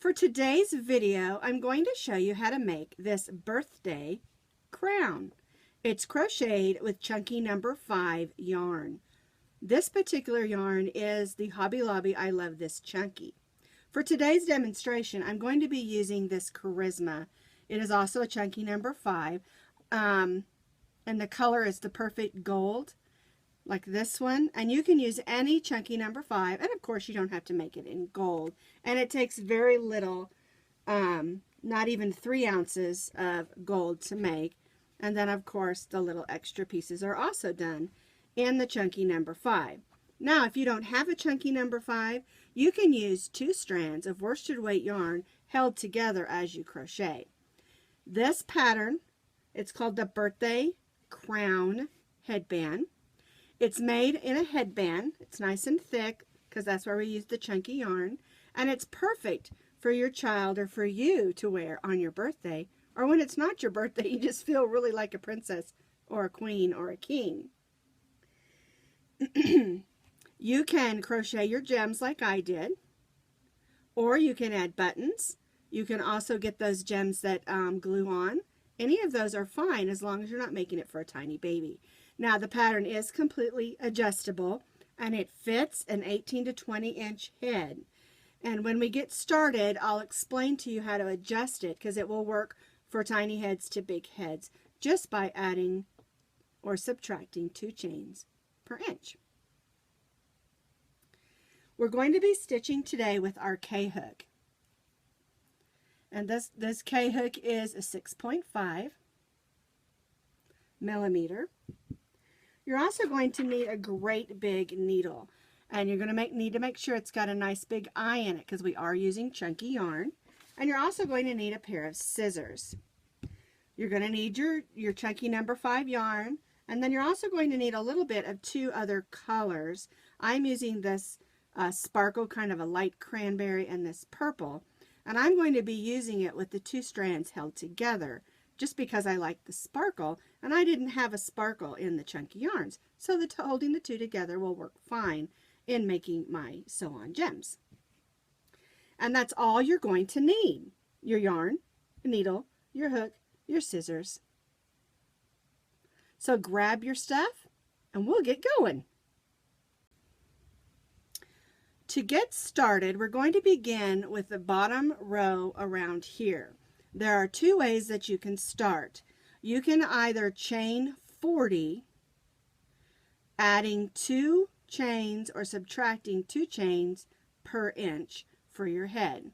For today's video, I'm going to show you how to make this birthday crown. It's crocheted with chunky number 5 yarn. This particular yarn is the Hobby Lobby I Love This Chunky. For today's demonstration, I'm going to be using this Charisma. It is also a chunky number 5, and the color is the perfect gold, like this one. And you can use any chunky number 5, and of course you don't have to make it in gold. And it takes very little, not even 3 ounces of gold to make. And then of course the little extra pieces are also done in the chunky number 5. Now if you don't have a chunky number 5, you can use 2 strands of worsted weight yarn held together as you crochet. This pattern, it's called the Birthday Crown Headband. It's made in a headband. It's nice and thick because that's where we use the chunky yarn. And it's perfect for your child or for you to wear on your birthday, or when it's not your birthday, you just feel really like a princess or a queen or a king. You can crochet your gems like I did, or you can add buttons. You can also get those gems that glue on. Any of those are fine as long as you're not making it for a tiny baby. Now the pattern is completely adjustable and it fits an 18 to 20 inch head. And when we get started, I'll explain to you how to adjust it because it will work for tiny heads to big heads just by adding or subtracting 2 chains per inch. We're going to be stitching today with our K-hook. And this K-hook is a 6.5 millimeter. You're also going to need a great big needle, and you're going to need to make sure it's got a nice big eye in it because we are using chunky yarn. And you're also going to need a pair of scissors. You're going to need your chunky number 5 yarn, and then you're also going to need a little bit of 2 other colors. I'm using this sparkle, kind of a light cranberry, and this purple, and I'm going to be using it with the 2 strands held together just because I like the sparkle, and I didn't have a sparkle in the chunky yarns, so holding the 2 together will work fine in making my sew-on gems. And that's all you're going to need: your yarn, your needle, your hook, your scissors. So grab your stuff and we'll get going. To get started, we're going to begin with the bottom row around here. There are 2 ways that you can start. You can either chain 40, adding 2 chains or subtracting 2 chains per inch for your head.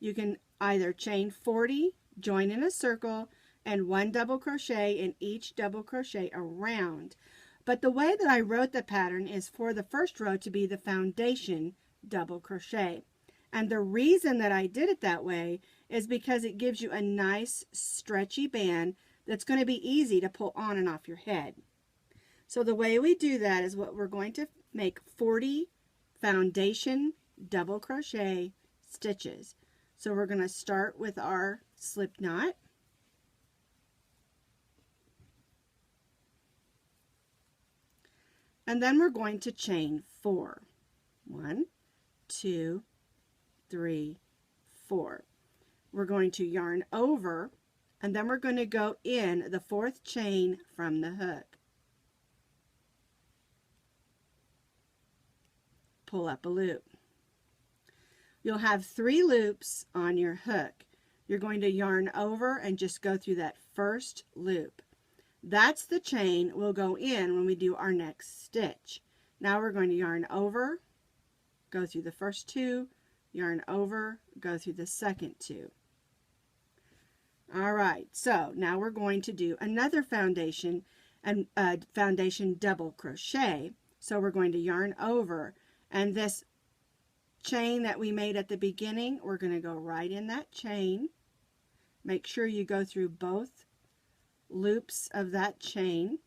You can either chain 40, join in a circle, and 1 double crochet in each double crochet around. But the way that I wrote the pattern is for the first row to be the foundation double crochet. And the reason that I did it that way is because it gives you a nice stretchy band that's going to be easy to pull on and off your head. So the way we do that is we're going to make 40 foundation double crochet stitches. So we're going to start with our slip knot. And then we're going to chain 4. 1, 2, 3, 4. We're going to yarn over, and then we're going to go in the 4th chain from the hook. Pull up a loop. You'll have 3 loops on your hook. You're going to yarn over and just go through that first loop. That's the chain we'll go in when we do our next stitch. Now we're going to yarn over, go through the first 2, yarn over, go through the second 2. All right, so now we're going to do another foundation and foundation double crochet. So we're going to yarn over, and this chain that we made at the beginning, we're going to go right in that chain. Make sure you go through both loops of that chain,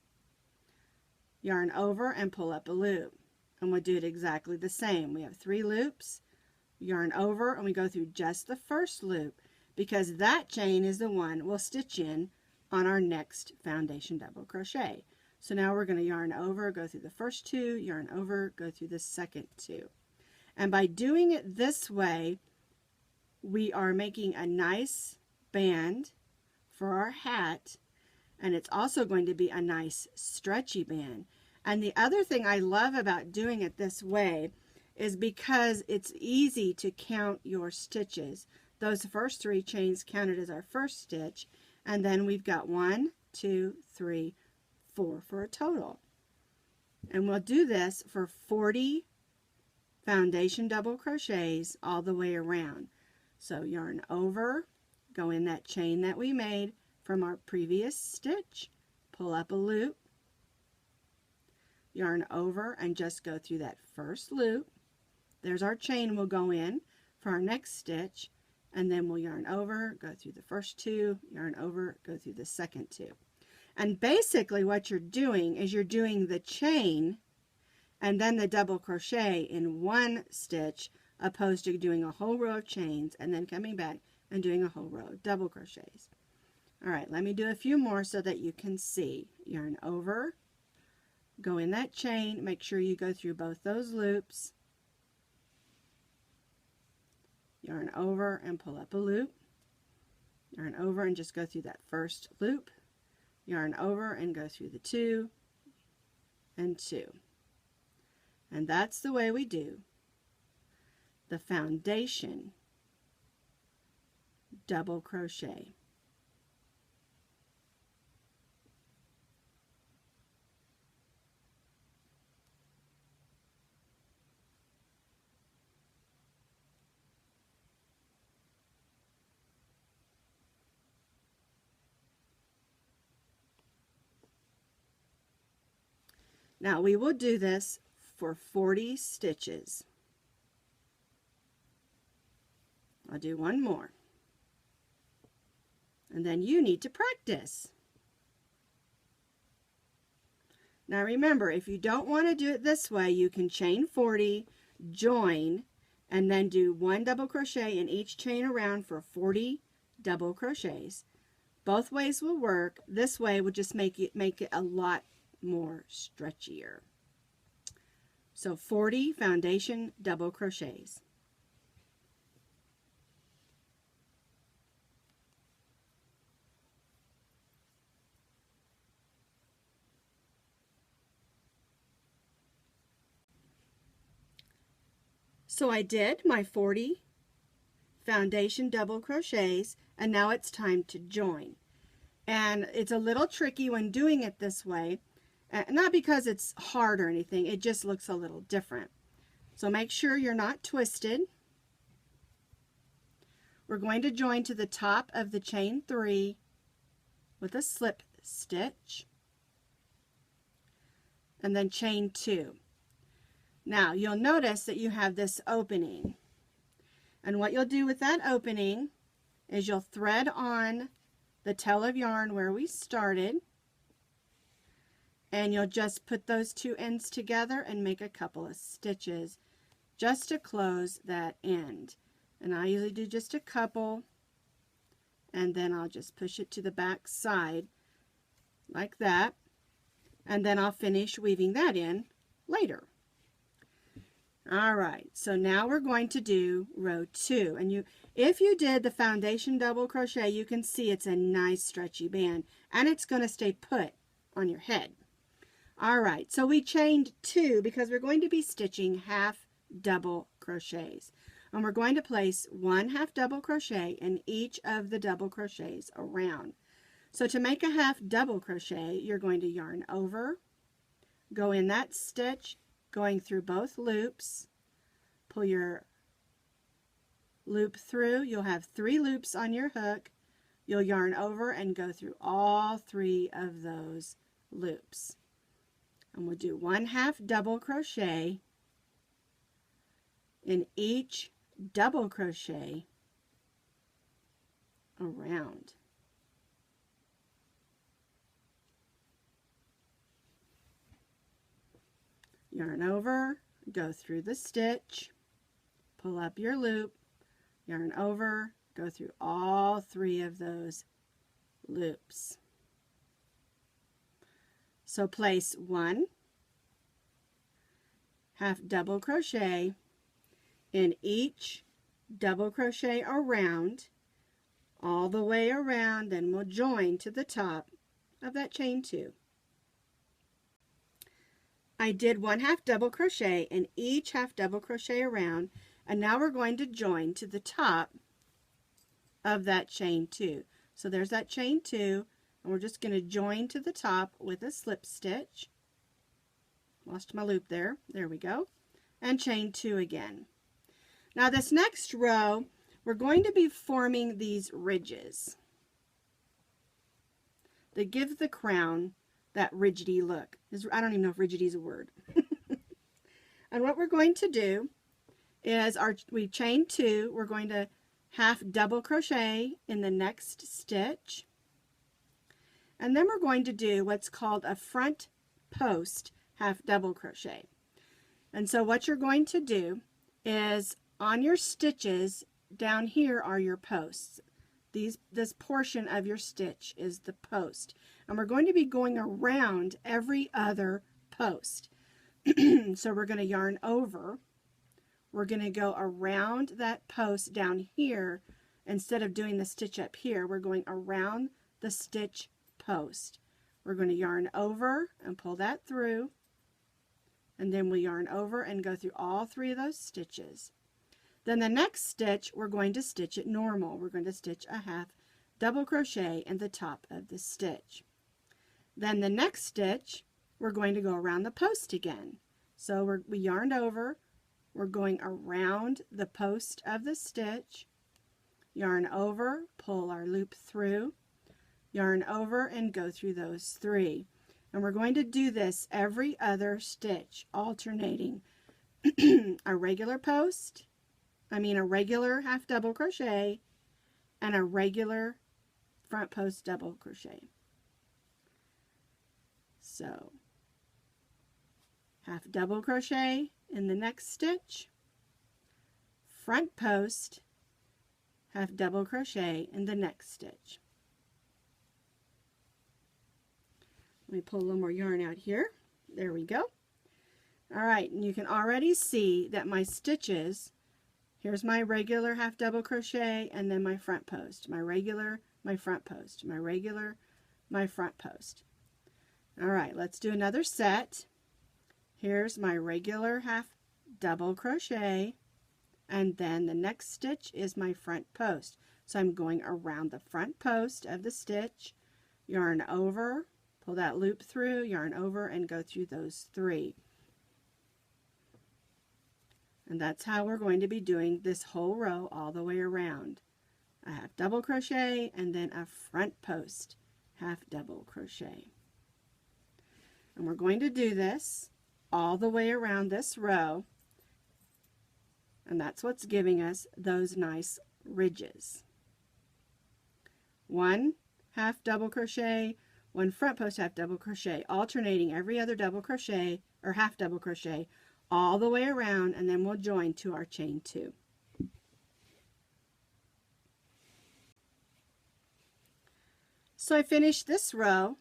yarn over and pull up a loop, and we'll do it exactly the same. We have 3 loops, yarn over, and we go through just the first loop because that chain is the one we'll stitch in on our next foundation double crochet. So now we're going to yarn over, go through the first 2, yarn over, go through the second 2. And by doing it this way, we are making a nice band for our hat, and it's also going to be a nice stretchy band. And the other thing I love about doing it this way is because it's easy to count your stitches. Those first 3 chains counted as our first stitch, and then we've got 1, 2, 3, 4 for a total. And we'll do this for 40 foundation double crochets all the way around. So yarn over, go in that chain that we made from our previous stitch, pull up a loop, yarn over and just go through that first loop. There's our chain we'll go in for our next stitch, and then we'll yarn over, go through the first 2, yarn over, go through the second 2. And basically what you're doing is you're doing the chain and then the double crochet in one stitch, opposed to doing a whole row of chains and then coming back and doing a whole row of double crochets. All right, let me do a few more so that you can see. Yarn over, go in that chain, make sure you go through both those loops, yarn over and pull up a loop, yarn over and just go through that first loop, yarn over and go through the 2 and 2. And that's the way we do the foundation double crochet. Now we will do this for 40 stitches. I'll do one more. And then you need to practice. Now remember, if you don't want to do it this way, you can chain 40, join, and then do 1 double crochet in each chain around for 40 double crochets. Both ways will work. This way will just make it a lot more stretchier. So 40 foundation double crochets. So I did my 40 foundation double crochets, and now it's time to join. And it's a little tricky when doing it this way, not because it's hard or anything, it just looks a little different. So make sure you're not twisted. We're going to join to the top of the chain 3 with a slip stitch, and then chain 2. Now you'll notice that you have this opening, and what you'll do with that opening is you'll thread on the tail of yarn where we started, and you'll just put those 2 ends together and make a couple of stitches just to close that end. And I usually do just a couple, and then I'll just push it to the back side like that, and then I'll finish weaving that in later. All right, so now we're going to do row 2, and if you did the foundation double crochet, you can see it's a nice stretchy band, and it's going to stay put on your head. All right, so we chained 2 because we're going to be stitching half double crochets, and we're going to place 1 half double crochet in each of the double crochets around. So to make a half double crochet, you're going to yarn over, go in that stitch, going through both loops, pull your loop through. You'll have 3 loops on your hook. You'll yarn over and go through all 3 of those loops. And we'll do 1 half double crochet in each double crochet around. Yarn over, go through the stitch, pull up your loop, yarn over, go through all 3 of those loops. So place 1 half double crochet in each double crochet around, all the way around, then we'll join to the top of that chain 2. I did 1/2 double crochet in each half double crochet around, and now we're going to join to the top of that chain 2. So there's that chain 2, and we're just going to join to the top with a slip stitch. Lost my loop there. There we go. And chain 2 again. Now this next row, we're going to be forming these ridges that give the crown that ridgety look. I don't even know if ridgety is a word. And what we're going to do is we chain 2, we're going to half double crochet in the next stitch, and then we're going to do what's called a front post half double crochet. And so what you're going to do is on your stitches down here are your posts. This portion of your stitch is the post, and we're going to be going around every other post. So we're going to yarn over. We're going to go around that post down here. Instead of doing the stitch up here, we're going around the stitch post. We're going to yarn over and pull that through, and then we yarn over and go through all 3 of those stitches. Then the next stitch, we're going to stitch it normal. We're going to stitch a half double crochet in the top of the stitch. Then the next stitch, we're going to go around the post again. So we yarned over, we're going around the post of the stitch, yarn over, pull our loop through, yarn over and go through those 3. And we're going to do this every other stitch, alternating a regular half double crochet and a regular front post double crochet. So half double crochet in the next stitch, front post, half double crochet in the next stitch. Let me pull a little more yarn out here. There we go. All right, and you can already see that my stitches, here's my regular half double crochet and then my front post, my regular, my front post, my regular, my front post. All right, let's do another set. Here's my regular half double crochet, and then the next stitch is my front post. So I'm going around the front post of the stitch, yarn over, pull that loop through, yarn over, and go through those 3. And that's how we're going to be doing this whole row all the way around. A half double crochet and then a front post half double crochet. And we're going to do this all the way around this row, and that's what's giving us those nice ridges. 1 half double crochet, 1 front post half double crochet, alternating every other double crochet or half double crochet all the way around, and then we'll join to our chain 2. So I finished this row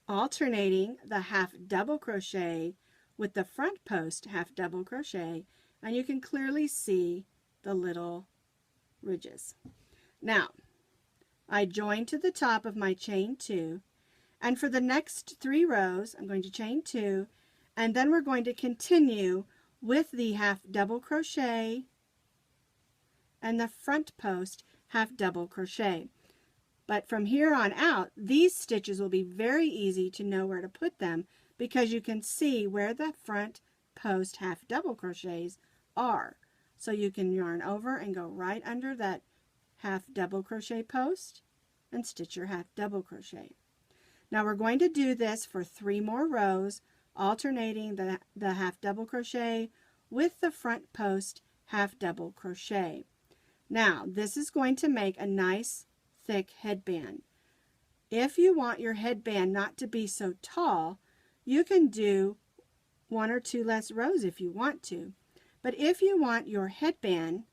alternating the half double crochet with the front post half double crochet, and you can clearly see the little ridges. Now I joined to the top of my chain 2, and for the next 3 rows I'm going to chain 2, and then we're going to continue with the half double crochet and the front post half double crochet. But from here on out, these stitches will be very easy to know where to put them, because you can see where the front post half double crochets are. So you can yarn over and go right under that half double crochet post and stitch your half double crochet. Now we're going to do this for 3 more rows, alternating the half double crochet with the front post half double crochet. Now this is going to make a nice thick headband. If you want your headband not to be so tall, you can do 1 or 2 less rows if you want to. But if you want your headband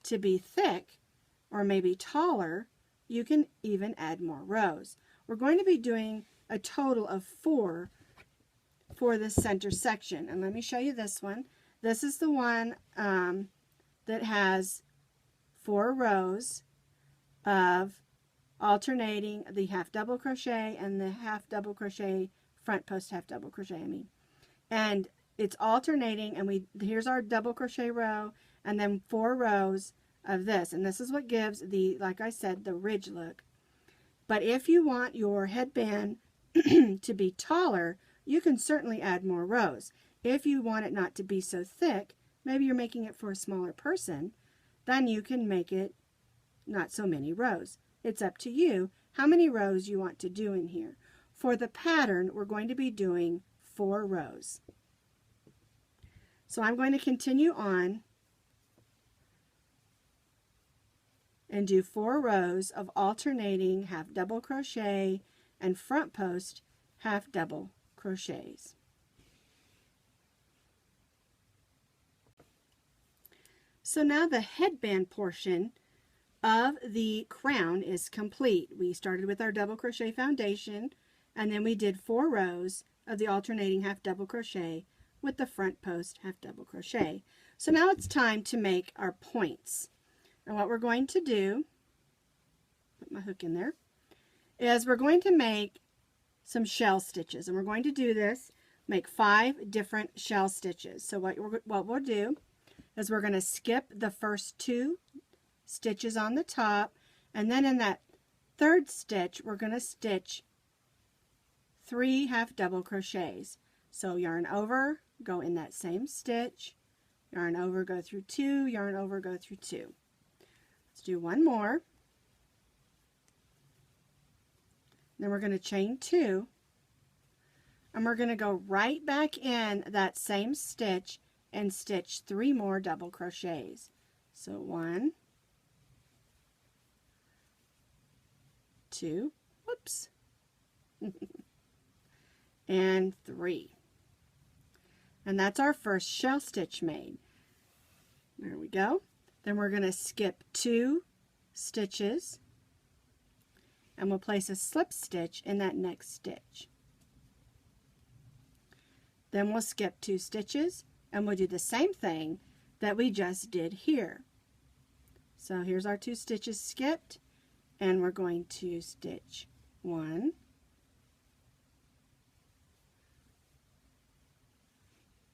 to be thick or maybe taller, you can even add more rows. We're going to be doing a total of 4 for the center section. And let me show you this one. This is the one that has 4 rows of alternating the half double crochet and the half double crochet, front post half double crochet, and it's alternating, and here's our double crochet row, and then 4 rows of this, and this is what gives the, like I said, the ridge look. But if you want your headband to be taller, you can certainly add more rows. If you want it not to be so thick, maybe you're making it for a smaller person, then you can make it not so many rows. It's up to you how many rows you want to do in here. For the pattern, we're going to be doing 4 rows. So I'm going to continue on and do 4 rows of alternating half double crochet and front post half double crochets. So now the headband portion of the crown is complete. We started with our double crochet foundation, and then we did 4 rows of the alternating half double crochet with the front post half double crochet. So now it's time to make our points. And what we're going to do, put my hook in there, is we're going to make some shell stitches, and we're going to do this, make 5 different shell stitches. So what we'll do is we're going to skip the first 2 stitches on the top, and then in that 3rd stitch we're going to stitch 3 half double crochets. So yarn over, go in that same stitch, yarn over, go through 2, yarn over, go through 2. Let's do one more. Then we're going to chain 2, and we're going to go right back in that same stitch and stitch 3 more double crochets. So 1, 2, whoops, and 3. And that's our first shell stitch made. There we go. Then we're going to skip 2 stitches, and we'll place a slip stitch in that next stitch. Then we'll skip 2 stitches, and we'll do the same thing that we just did here. So here's our 2 stitches skipped, and we're going to stitch 1,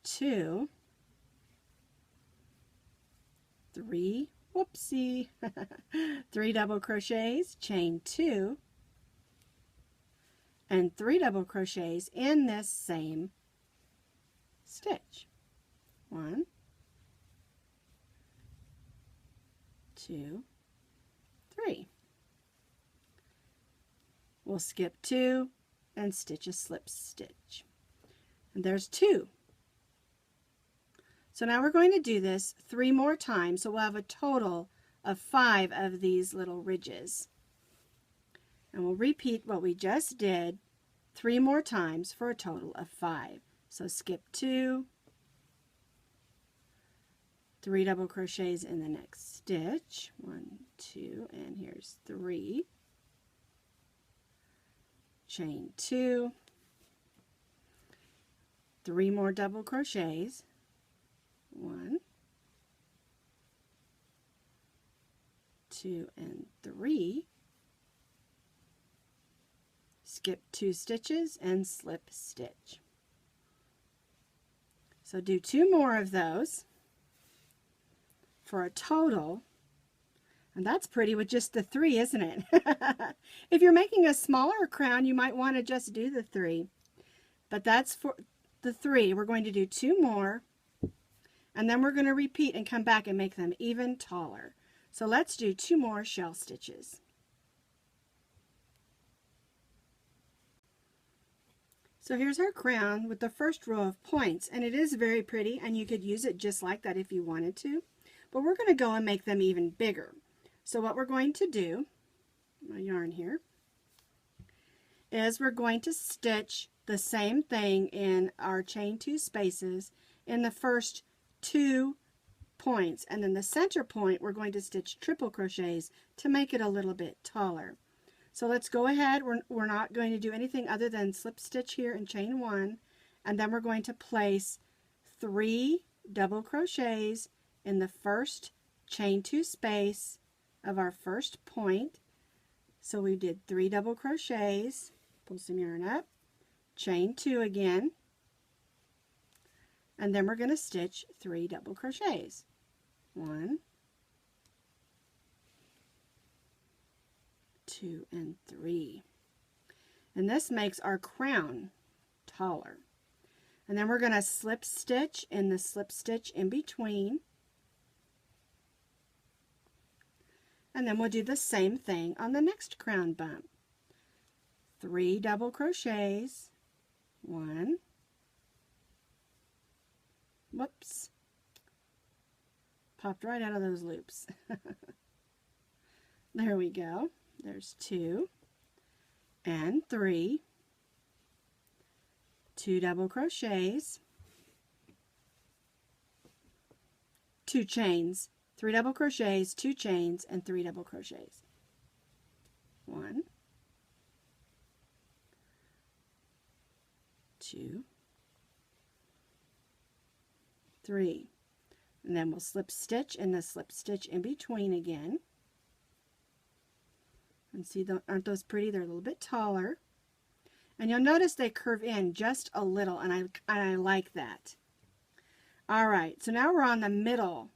2, 3, whoopsie, 3 double crochets, chain 2, and 3 double crochets in this same stitch. 1, 2, 3. We'll skip 2 and stitch a slip stitch. And there's 2. So now we're going to do this 3 more times, so we'll have a total of 5 of these little ridges. And we'll repeat what we just did 3 more times for a total of 5. So skip 2, 3 double crochets in the next stitch, 1, 2, and here's 3, chain 2, 3 more double crochets, 1, 2, and 3, skip 2 stitches and slip stitch. So do 2 more of those for a total, and that's pretty with just the 3, isn't it? If you're making a smaller crown, you might want to just do the 3, but that's for the 3. We're going to do 2 more, and then we're going to repeat and come back and make them even taller. So let's do 2 more shell stitches. So here's our crown with the first row of points, and it is very pretty, and you could use it just like that if you wanted to, but we're going to go and make them even bigger. So what we're going to do, my yarn here, is we're going to stitch the same thing in our chain 2 spaces in the first 2 points, and then the center point we're going to stitch triple crochets to make it a little bit taller. So let's go ahead. We're not going to do anything other than slip stitch here and chain 1, and then we're going to place 3 double crochets in the first chain 2 space of our first point. So we did 3 double crochets, pull some yarn up, chain 2 again, and then we're going to stitch 3 double crochets. 1, 2, and 3. And this makes our crown taller. And then we're going to slip stitch in the slip stitch in between. And then we'll do the same thing on the next crown bump. 3 double crochets, 1, whoops, popped right out of those loops. There we go. There's 2 and 3, 2 double crochets, 2 chains, 3 double crochets, 2 chains, and 3 double crochets. 1, 2, 3. And then we'll slip stitch in the slip stitch in between again. And see, aren't those pretty? They're a little bit taller. And you'll notice they curve in just a little, and I like that. All right, so now we're on the middle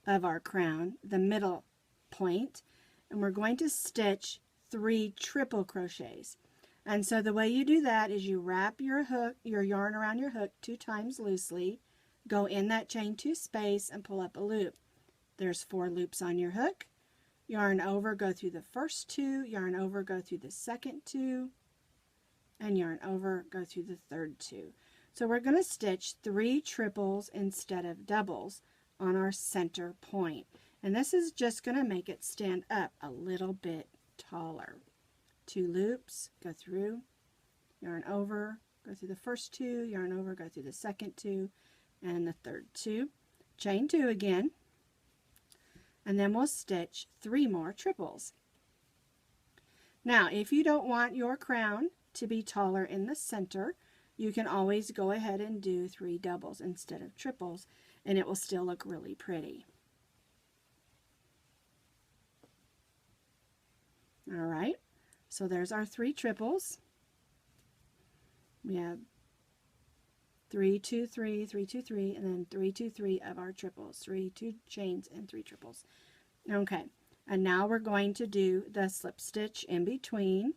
of our crown, the middle point, and we're going to stitch 3 triple crochets. And so the way you do that is you wrap your yarn around your hook 2 times loosely, go in that chain 2 space, and pull up a loop. There's 4 loops on your hook. Yarn over, go through the first 2, yarn over, go through the second 2, and yarn over, go through the third 2. So we're going to stitch 3 triples instead of doubles on our center point. And this is just going to make it stand up a little bit taller. 2 loops, go through, yarn over, go through the first 2, yarn over, go through the second 2, and the third 2. Chain 2 again. And then we'll stitch 3 more triples. Now, if you don't want your crown to be taller in the center, you can always go ahead and do 3 doubles instead of triples, and it will still look really pretty. All right, so there's our 3 triples. We have 3, 2, 3, 3, 2, 3, and then 3, 2, 3 of our triples. 3, 2 chains, and 3 triples. Okay, and now we're going to do the slip stitch in between.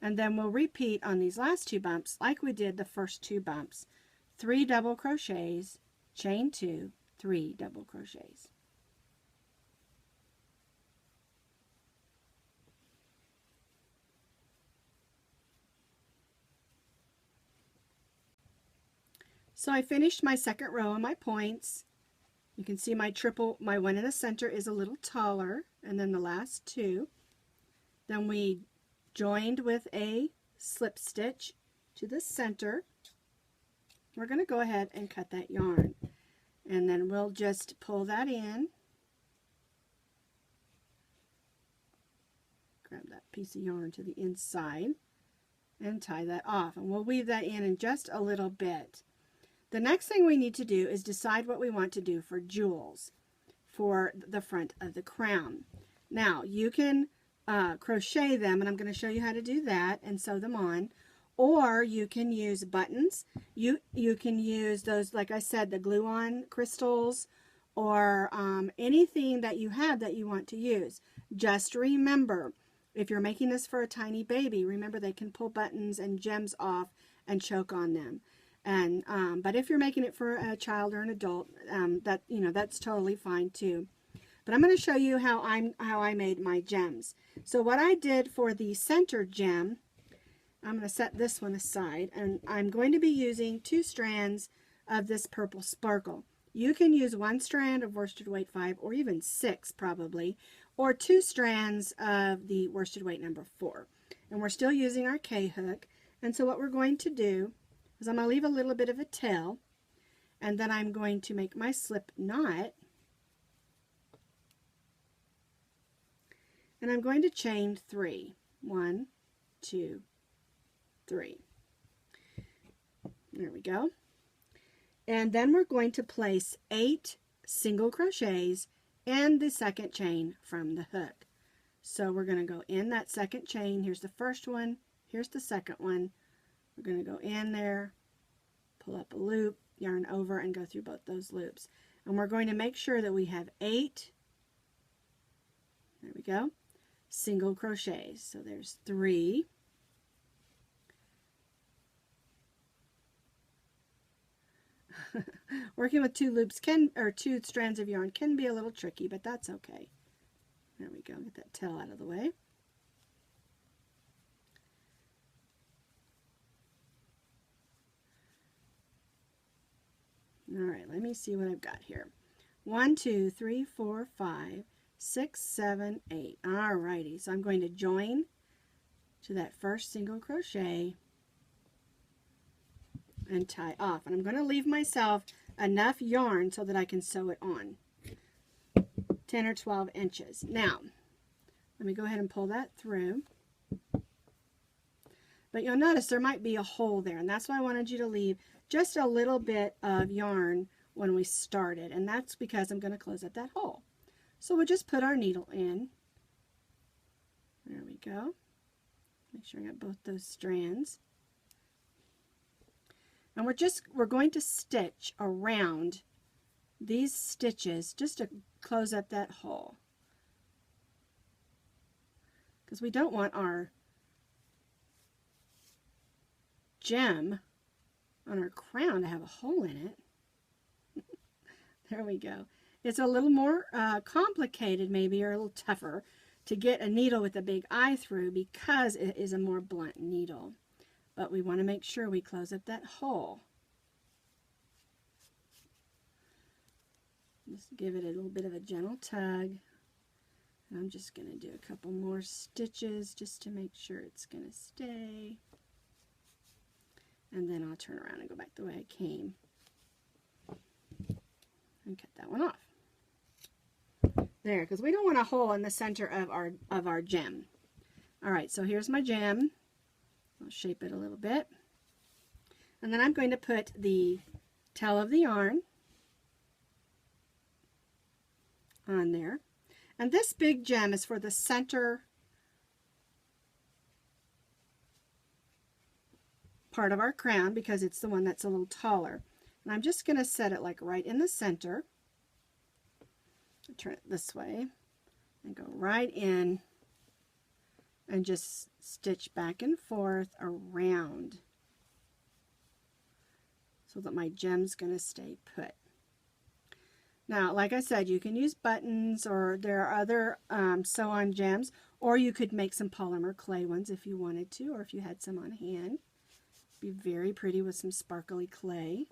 And then we'll repeat on these last 2 bumps like we did the first 2 bumps. 3 double crochets, chain 2, 3 double crochets. So I finished my second row of my points. You can see my one in the center is a little taller, and then the last 2. Then we joined with a slip stitch to the center. We're going to go ahead and cut that yarn, and then we'll just pull that in. Grab that piece of yarn to the inside and tie that off, and we'll weave that in just a little bit. The next thing we need to do is decide what we want to do for jewels for the front of the crown. Now, you can crochet them, and I'm going to show you how to do that and sew them on, or you can use buttons. You can use those, like I said, the glue-on crystals, or anything that you have that you want to use. Just remember, if you're making this for a tiny baby, remember they can pull buttons and gems off and choke on them. And but if you're making it for a child or an adult, that's totally fine too. But I'm going to show you how I made my gems. So what I did for the center gem, I'm going to set this one aside, and I'm going to be using 2 strands of this purple sparkle. You can use 1 strand of worsted weight 5, or even 6 probably, or 2 strands of the worsted weight number 4. And we're still using our K-hook. And so what we're going to do is I'm going to leave a little bit of a tail, and then I'm going to make my slip knot, and I'm going to chain 3. 1, 2, 3. There we go. And then we're going to place 8 single crochets in the second chain from the hook. So we're going to go in that second chain. Here's the first one. Here's the second one. We're going to go in there, pull up a loop, yarn over, and go through both those loops. And we're going to make sure that we have 8, there we go, single crochets. So there's 3, working with 2 loops or 2 strands of yarn can be a little tricky, but that's okay. There we go, get that tail out of the way. All right, let me see what I've got here. 1, 2, 3, 4, 5, 6, 7, 8. All righty, so I'm going to join to that first single crochet and tie off. And I'm going to leave myself enough yarn so that I can sew it on. 10 or 12 inches. Now, let me go ahead and pull that through. But you'll notice there might be a hole there, and that's why I wanted you to leave just a little bit of yarn when we started, and that's because I'm going to close up that hole. So we'll just put our needle in. There we go. Make sure I got both those strands. And we're going to stitch around these stitches just to close up that hole, because we don't want our gem on our crown to have a hole in it. There we go. It's a little more complicated maybe, or a little tougher to get a needle with a big eye through because it is a more blunt needle. But we want to make sure we close up that hole. Just give it a little bit of a gentle tug. And I'm just going to do a couple more stitches just to make sure it's going to stay. And then I'll turn around and go back the way I came and cut that one off. There, because we don't want a hole in the center of our gem. All right, so here's my gem. I'll shape it a little bit. And then I'm going to put the tail of the yarn on there. And this big gem is for the center part of our crown because it's the one that's a little taller. And I'm just going to set it like right in the center. I'll turn it this way and go right in and just stitch back and forth around so that my gem's going to stay put. Now, like I said, you can use buttons, or there are other sew-on gems, or you could make some polymer clay ones if you wanted to, or if you had some on hand. Be very pretty with some sparkly clay.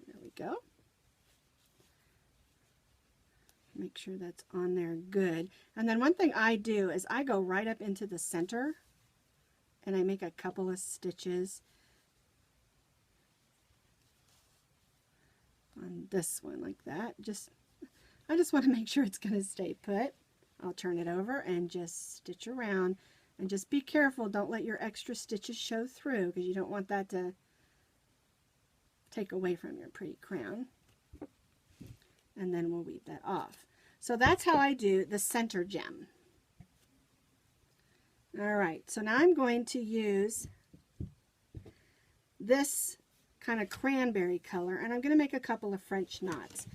There we go. Make sure that's on there good. And then one thing I do is I go right up into the center and I make a couple of stitches on this one like that. I just want to make sure it's going to stay put. I'll turn it over and just stitch around, and just be careful, don't let your extra stitches show through because you don't want that to take away from your pretty crown. And then we'll weave that off. So that's how I do the center gem. All right, so now I'm going to use this kind of cranberry color, and I'm going to make a couple of French knots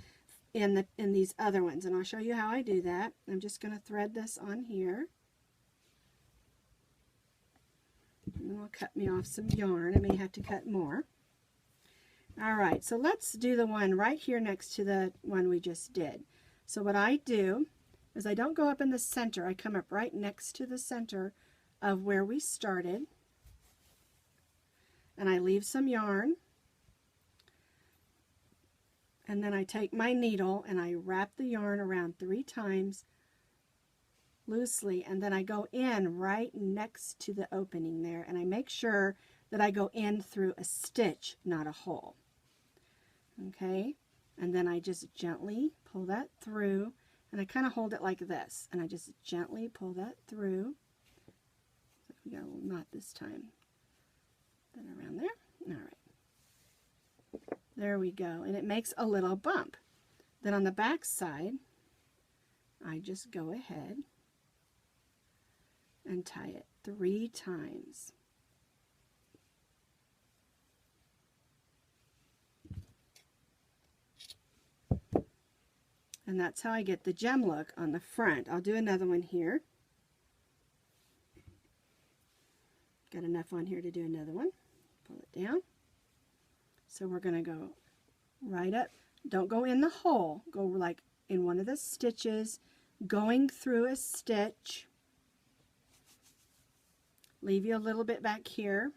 in these other ones, and I'll show you how I do that. I'm just going to thread this on here, and it'll cut me off some yarn. I may have to cut more. All right, so let's do the one right here next to the one we just did. So what I do is I don't go up in the center. I come up right next to the center of where we started, and I leave some yarn, and then I take my needle and I wrap the yarn around 3 times loosely, and then I go in right next to the opening there, and I make sure that I go in through a stitch, not a hole. Okay, and then I just gently pull that through, and I kind of hold it like this, and I just gently pull that through. We got a little knot this time. Then around there. All right. There we go. And it makes a little bump. Then on the back side, I just go ahead and tie it 3 times. And that's how I get the gem look on the front. I'll do another one here. Got enough on here to do another one. Pull it down. So we're going to go right up. Don't go in the hole. Go like in one of the stitches, going through a stitch. Leave you a little bit back here.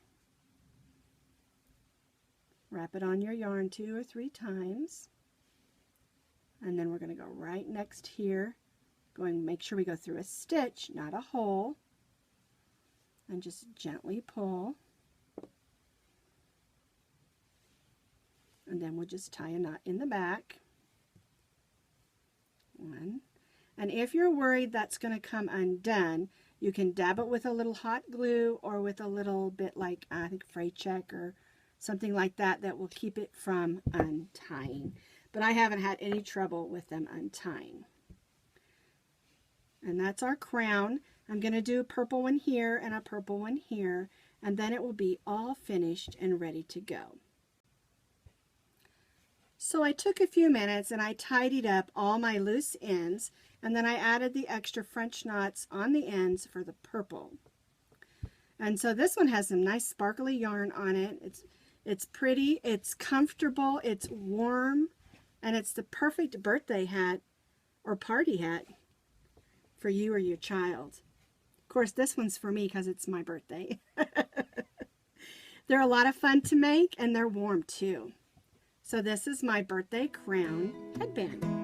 Wrap it on your yarn 2 or 3 times. And then we're going to go right next here. Make sure we go through a stitch, not a hole. And just gently pull. And then we'll just tie a knot in the back. 1. And if you're worried that's going to come undone, you can dab it with a little hot glue or with a little bit like, I think, fray check or something like that that will keep it from untying. But I haven't had any trouble with them untying. And that's our crown. I'm going to do a purple one here and a purple one here, and then it will be all finished and ready to go. So I took a few minutes and I tidied up all my loose ends, and then I added the extra French knots on the ends for the purple. And so this one has some nice sparkly yarn on it. It's pretty, it's comfortable, it's warm, and it's the perfect birthday hat or party hat for you or your child. Of course, this one's for me because it's my birthday. They're a lot of fun to make, and they're warm too. So this is my birthday crown headband.